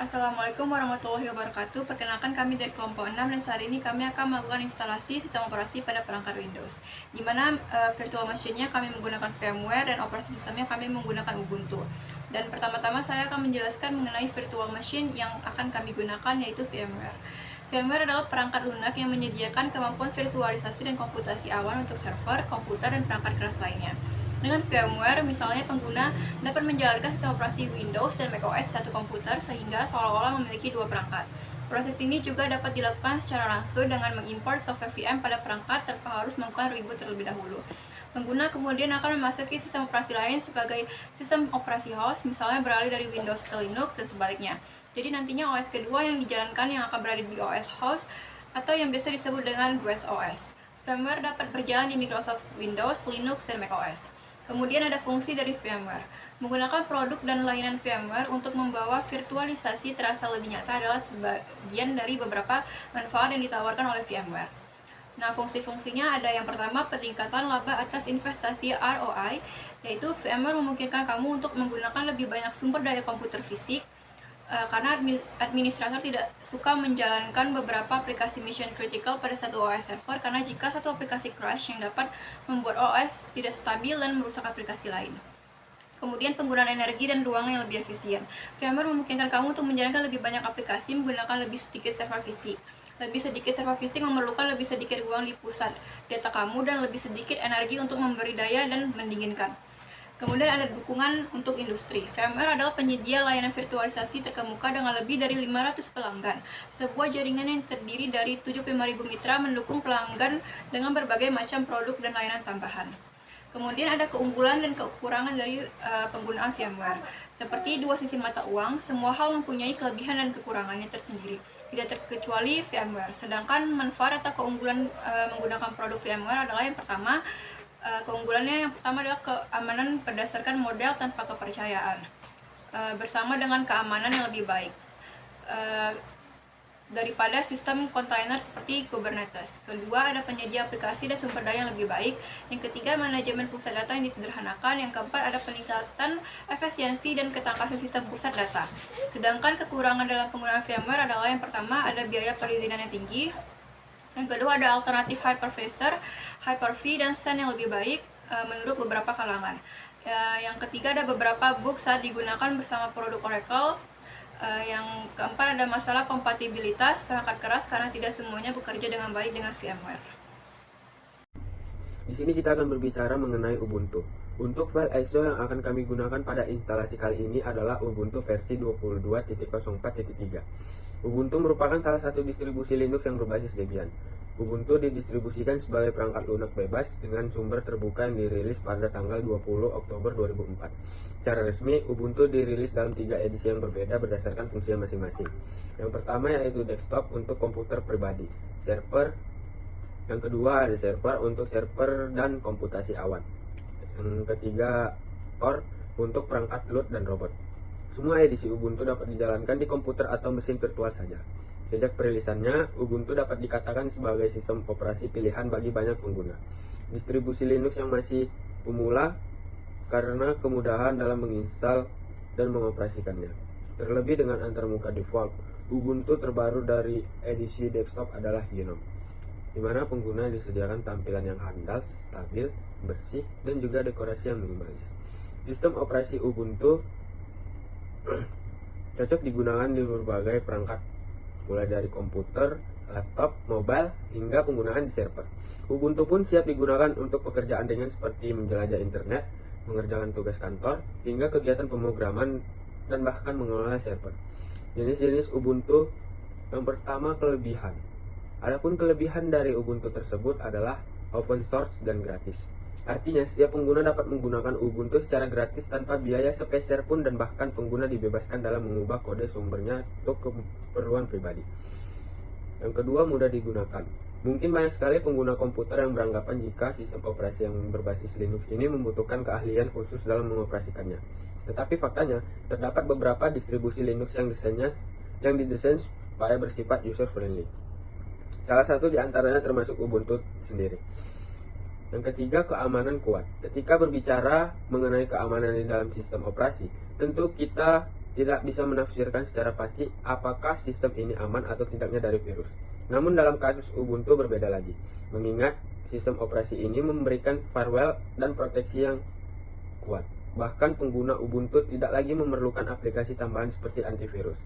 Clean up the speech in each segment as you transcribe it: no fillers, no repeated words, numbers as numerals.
Assalamualaikum warahmatullahi wabarakatuh. Perkenalkan kami dari kelompok 6 dan saat ini kami akan melakukan instalasi sistem operasi pada perangkat Windows. Di mana virtual machine-nya kami menggunakan VMware dan operasi sistemnya kami menggunakan Ubuntu. Dan pertama-tama saya akan menjelaskan mengenai virtual machine yang akan kami gunakan, yaitu VMware. VMware adalah perangkat lunak yang menyediakan kemampuan virtualisasi dan komputasi awan untuk server, komputer, dan perangkat keras lainnya. Dengan VMware, misalnya pengguna dapat menjalankan sistem operasi Windows dan macOS satu komputer sehingga seolah-olah memiliki dua perangkat. Proses ini juga dapat dilakukan secara langsung dengan mengimport software VM pada perangkat tanpa harus melakukan reboot terlebih dahulu. Pengguna kemudian akan memasuki sistem operasi lain sebagai sistem operasi host, misalnya beralih dari Windows ke Linux dan sebaliknya. Jadi nantinya OS kedua yang dijalankan yang akan berada di OS host atau yang biasa disebut dengan GUI OS. VMware dapat berjalan di Microsoft Windows, Linux, dan macOS. Kemudian ada fungsi dari VMware. Menggunakan produk dan layanan VMware untuk membawa virtualisasi terasa lebih nyata adalah sebagian dari beberapa manfaat yang ditawarkan oleh VMware. Nah, fungsi-fungsinya ada yang pertama, peningkatan laba atas investasi ROI, yaitu VMware memungkinkan kamu untuk menggunakan lebih banyak sumber daya komputer fisik, karena administrator tidak suka menjalankan beberapa aplikasi mission critical pada satu OS server, karena jika satu aplikasi crash yang dapat membuat OS tidak stabil dan merusak aplikasi lain. Kemudian penggunaan energi dan ruang yang lebih efisien. VMware memungkinkan kamu untuk menjalankan lebih banyak aplikasi menggunakan lebih sedikit server fisik. Lebih sedikit server fisik memerlukan lebih sedikit ruang di pusat data kamu dan lebih sedikit energi untuk memberi daya dan mendinginkan. Kemudian ada dukungan untuk industri. VMware adalah penyedia layanan virtualisasi terkemuka dengan lebih dari 500 pelanggan. Sebuah jaringan yang terdiri dari 75.000 mitra mendukung pelanggan dengan berbagai macam produk dan layanan tambahan. Kemudian ada keunggulan dan kekurangan dari penggunaan VMware. Seperti dua sisi mata uang, semua hal mempunyai kelebihan dan kekurangannya tersendiri, tidak terkecuali VMware. Sedangkan manfaat atau keunggulan menggunakan produk VMware adalah yang pertama, keunggulannya yang pertama adalah keamanan berdasarkan model tanpa kepercayaan, bersama dengan keamanan yang lebih baik daripada sistem kontainer seperti Kubernetes. Kedua, ada penyedia aplikasi dan sumber daya yang lebih baik. Yang ketiga, manajemen pusat data yang disederhanakan. Yang keempat, ada peningkatan efisiensi dan ketangkasan sistem pusat data. Sedangkan kekurangan dalam penggunaan VMware adalah yang pertama, ada biaya perizinan yang tinggi. Yang kedua, ada alternatif hypervisor, Hyper-V, dan SAN yang lebih baik menurut beberapa kalangan. Yang ketiga, ada beberapa bug saat digunakan bersama produk Oracle. Yang keempat, ada masalah kompatibilitas perangkat keras karena tidak semuanya bekerja dengan baik dengan VMware. Di sini kita akan berbicara mengenai Ubuntu. Untuk file ISO yang akan kami gunakan pada instalasi kali ini adalah Ubuntu versi 22.04.3. Ubuntu merupakan salah satu distribusi Linux yang berbasis Debian. Ubuntu didistribusikan sebagai perangkat lunak bebas dengan sumber terbuka yang dirilis pada tanggal 20 Oktober 2004. Secara resmi, Ubuntu dirilis dalam 3 edisi yang berbeda berdasarkan fungsinya masing-masing. Yang pertama yaitu desktop untuk komputer pribadi, server. Yang kedua ada server untuk server dan komputasi awan. Yang ketiga core untuk perangkat load dan robot. Semua edisi Ubuntu dapat dijalankan di komputer atau mesin virtual saja. Sejak perilisannya, Ubuntu dapat dikatakan sebagai sistem operasi pilihan bagi banyak pengguna. Distribusi Linux yang masih pemula karena kemudahan dalam menginstal dan mengoperasikannya. Terlebih dengan antarmuka default, Ubuntu terbaru dari edisi desktop adalah Gnome, di mana pengguna disediakan tampilan yang handal, stabil, bersih, dan juga dekorasi yang minimalis. Sistem operasi Ubuntu cocok digunakan di berbagai perangkat, mulai dari komputer, laptop, mobile, hingga penggunaan di server. Ubuntu pun siap digunakan untuk pekerjaan ringan seperti menjelajah internet, mengerjakan tugas kantor, hingga kegiatan pemrograman dan bahkan mengelola server. Jenis-jenis Ubuntu. Yang pertama, kelebihan. Adapun kelebihan dari Ubuntu tersebut adalah open source dan gratis. Artinya, setiap pengguna dapat menggunakan Ubuntu secara gratis tanpa biaya sepeser pun, dan bahkan pengguna dibebaskan dalam mengubah kode sumbernya untuk keperluan pribadi. Yang kedua, mudah digunakan. Mungkin banyak sekali pengguna komputer yang beranggapan jika sistem operasi yang berbasis Linux ini membutuhkan keahlian khusus dalam mengoperasikannya. Tetapi faktanya, terdapat beberapa distribusi Linux yang didesain supaya bersifat user friendly. Salah satu di antaranya termasuk Ubuntu sendiri. Yang ketiga, keamanan kuat. Ketika berbicara mengenai keamanan di dalam sistem operasi, tentu kita tidak bisa menafsirkan secara pasti apakah sistem ini aman atau tidaknya dari virus. Namun dalam kasus Ubuntu berbeda lagi, mengingat sistem operasi ini memberikan firewall dan proteksi yang kuat. Bahkan pengguna Ubuntu tidak lagi memerlukan aplikasi tambahan seperti antivirus.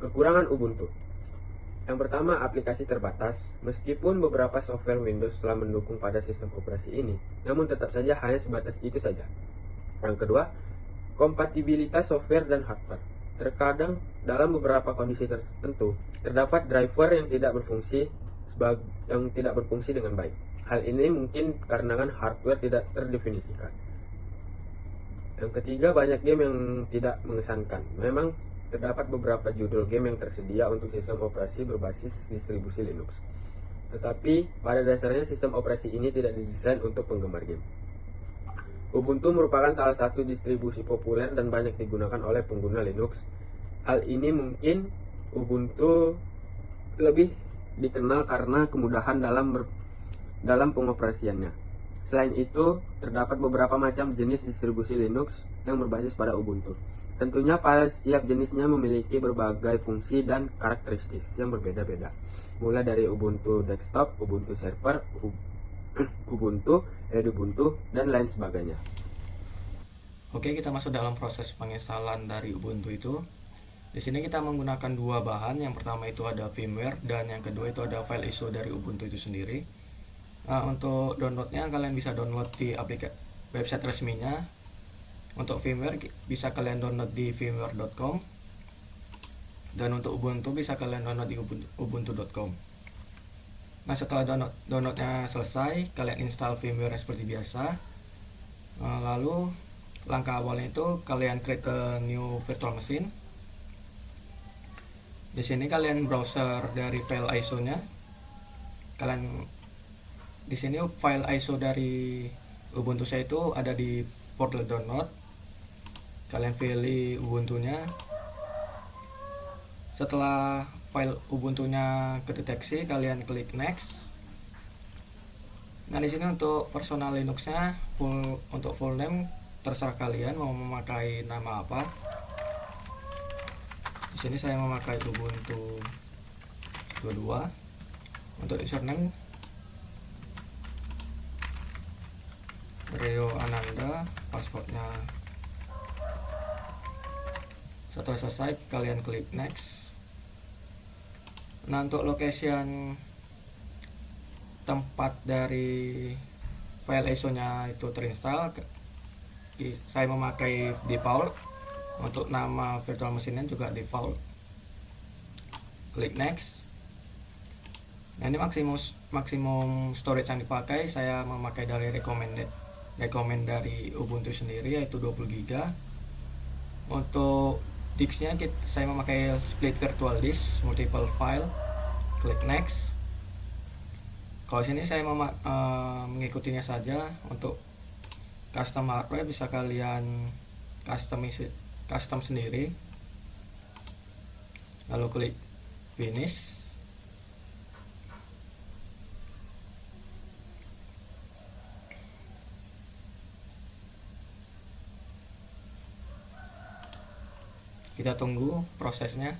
Kekurangan Ubuntu. Yang pertama, aplikasi terbatas. Meskipun beberapa software Windows telah mendukung pada sistem operasi ini, namun tetap saja hanya sebatas itu saja. Yang kedua, kompatibilitas software dan hardware. Terkadang dalam beberapa kondisi tertentu terdapat driver yang tidak berfungsi dengan baik. Hal ini mungkin karena hardware tidak terdefinisikan. Yang ketiga, banyak game yang tidak mengesankan. Memang terdapat beberapa judul game yang tersedia untuk sistem operasi berbasis distribusi Linux. Tetapi pada dasarnya sistem operasi ini tidak didesain untuk penggemar game. Ubuntu merupakan salah satu distribusi populer dan banyak digunakan oleh pengguna Linux. Hal ini mungkin Ubuntu lebih dikenal karena kemudahan dalam pengoperasiannya. Selain itu, terdapat beberapa macam jenis distribusi Linux yang berbasis pada Ubuntu. Tentunya pada setiap jenisnya memiliki berbagai fungsi dan karakteristik yang berbeda-beda. Mulai dari Ubuntu desktop, Ubuntu server, Kubuntu, Edubuntu, dan lain sebagainya. Oke, kita masuk dalam proses penginstalan dari Ubuntu itu. Di sini kita menggunakan dua bahan. Yang pertama itu ada firmware dan yang kedua itu ada file ISO dari Ubuntu itu sendiri. Nah, untuk downloadnya kalian bisa download di website resminya. Untuk firmware bisa kalian download di firmware.com. Dan untuk Ubuntu bisa kalian download di ubuntu.com. Nah, setelah downloadnya selesai, kalian install firmware seperti biasa. Lalu langkah awalnya itu kalian create a new virtual machine. Di sini kalian browser dari file ISO-nya. Di sini file ISO dari Ubuntu saya itu ada di folder download. Kalian pilih Ubuntunya. Setelah file Ubuntunya kedeteksi, kalian klik next. Nah, di sini untuk personal Linuxnya untuk full name terserah kalian mau memakai nama apa. Di sini saya memakai Ubuntu 22. Untuk username Reo Ananda, passwordnya. Setelah selesai, kalian klik next. Nah, untuk location tempat dari file ISO-nya itu terinstall, saya memakai default. Untuk nama virtual machine-nya juga default. Klik next. Nah, ini maksimum storage yang dipakai, saya memakai dari recommend dari Ubuntu sendiri, yaitu 20 GB. Untuk disknya saya memakai split virtual disk multiple file. Klik next. Kalau sini saya mengikutinya saja. Untuk custom hardware bisa kalian custom sendiri. Lalu klik finish. Kita tunggu prosesnya.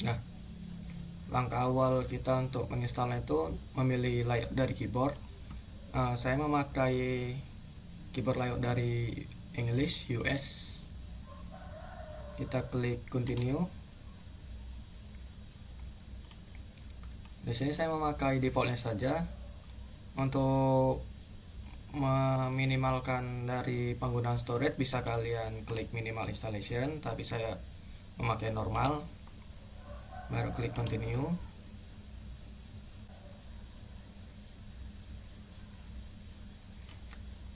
Nah, langkah awal kita untuk menginstalnya itu memilih layout dari keyboard. Saya memakai keyboard layout dari English US. Kita klik continue. Di sini saya memakai defaultnya saja. Untuk meminimalkan dari penggunaan storage bisa kalian klik minimal installation, tapi saya memakai normal. Baru klik continue.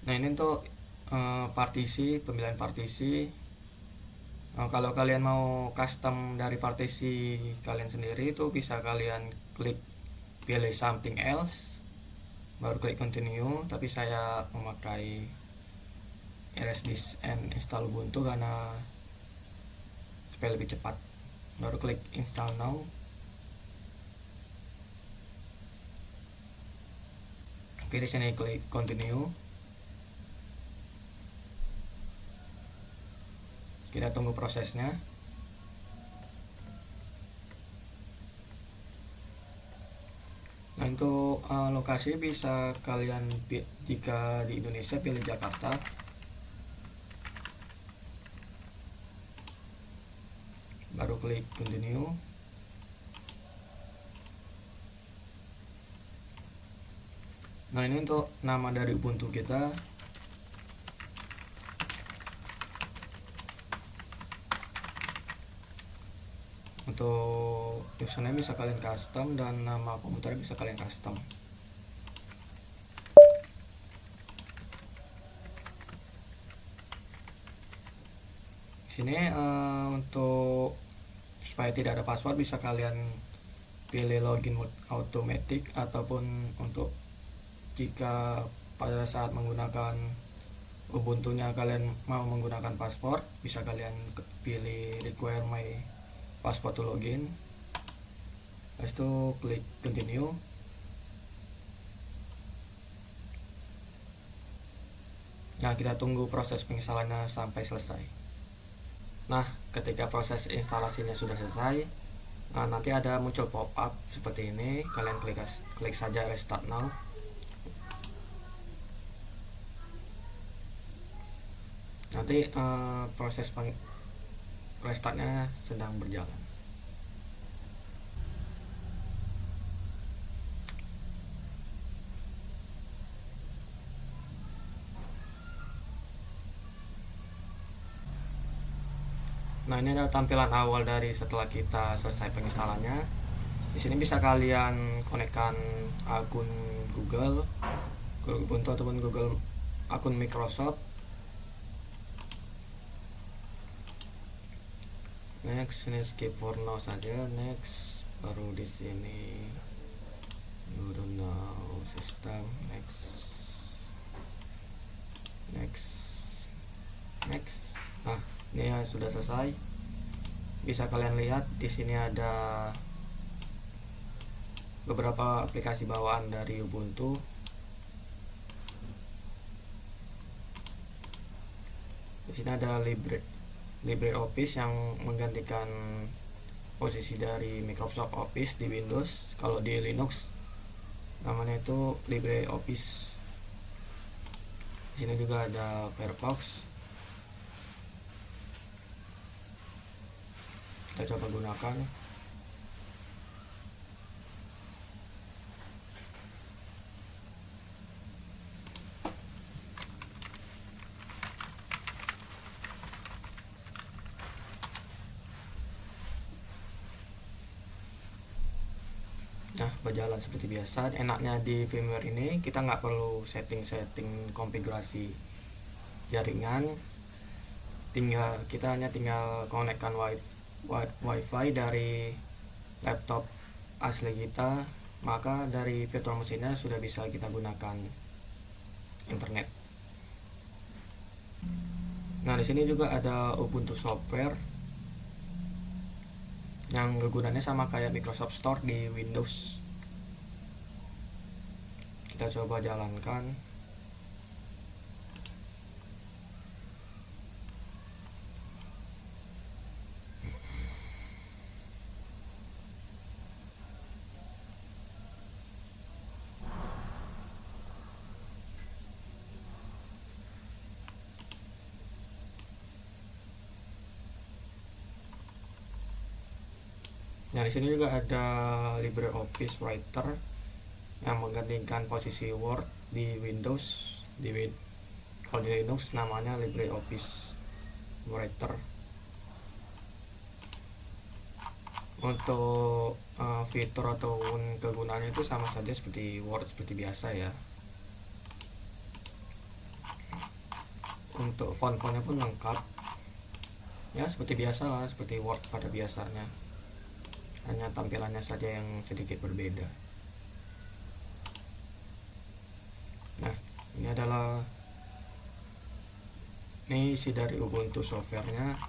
Nah, ini untuk pemilihan partisi. Kalau kalian mau custom dari partisi kalian sendiri, itu bisa kalian klik pilih something else, baru klik continue. Tapi saya memakai erase disk and install Ubuntu karena supaya lebih cepat. Baru klik install now. Oke, di sini klik continue. Kita tunggu prosesnya. Nah, untuk lokasi bisa kalian jika di Indonesia pilih Jakarta. Baru klik continue. Nah, ini untuk nama dari Ubuntu kita. Untuk username bisa kalian custom dan nama komputer bisa kalian custom. Sini untuk supaya tidak ada password bisa kalian pilih login automatic, ataupun untuk jika pada saat menggunakan Ubuntu-nya kalian mau menggunakan password, bisa kalian pilih require my password to login. Habis itu klik continue. Nah, kita tunggu proses penginstalannya sampai selesai. Nah, ketika proses instalasinya sudah selesai, nanti ada muncul pop-up seperti ini. Kalian klik saja restart now. Nanti proses restartnya sedang berjalan. Nah, ini adalah tampilan awal dari setelah kita selesai penginstalannya. Di sini bisa kalian konekkan akun Google Ubuntu ataupun Google akun Microsoft. Next, ini skip for now saja. Next, baru di sini you don't know system. Next. Nah, ini ya sudah selesai. Bisa kalian lihat di sini ada beberapa aplikasi bawaan dari Ubuntu. Di sini ada LibreOffice yang menggantikan posisi dari Microsoft Office di Windows. Kalau di Linux namanya itu LibreOffice. Di sini juga ada Firefox. Kita coba gunakan. Nah, berjalan seperti biasa. Enaknya di firmware ini kita nggak perlu setting konfigurasi jaringan. Kita hanya tinggal konekkan wifi dari laptop asli kita, maka dari virtual mesinnya sudah bisa kita gunakan internet. Nah, di sini juga ada Ubuntu software yang kegunaannya sama kayak Microsoft Store di Windows. Kita coba jalankan. Nah, di sini juga ada LibreOffice Writer yang menggantikan posisi Word di Windows. Kalau di Linux namanya LibreOffice Writer. Untuk fitur ataupun kegunaannya itu sama saja seperti Word seperti biasa ya. Untuk font-fontnya pun lengkap ya, seperti biasa lah, seperti Word pada biasanya. Hanya tampilannya saja yang sedikit berbeda. Nah, ini isi dari Ubuntu softwarenya.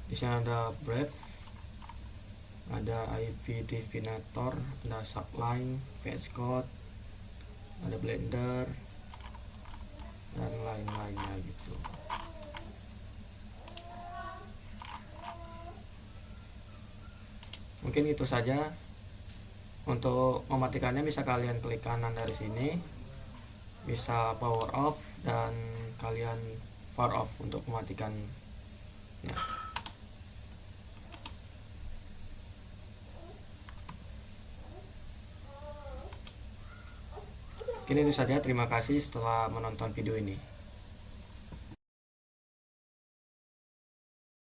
Di sini ada Brave, ada IP Definitor, ada Sublime, VS Code, ada Blender, dan lain-lainnya gitu. Mungkin itu saja. Untuk mematikannya bisa kalian klik kanan dari sini, bisa power off, dan kalian power off untuk mematikannya. Mungkin itu saja. Terima kasih setelah menonton video ini.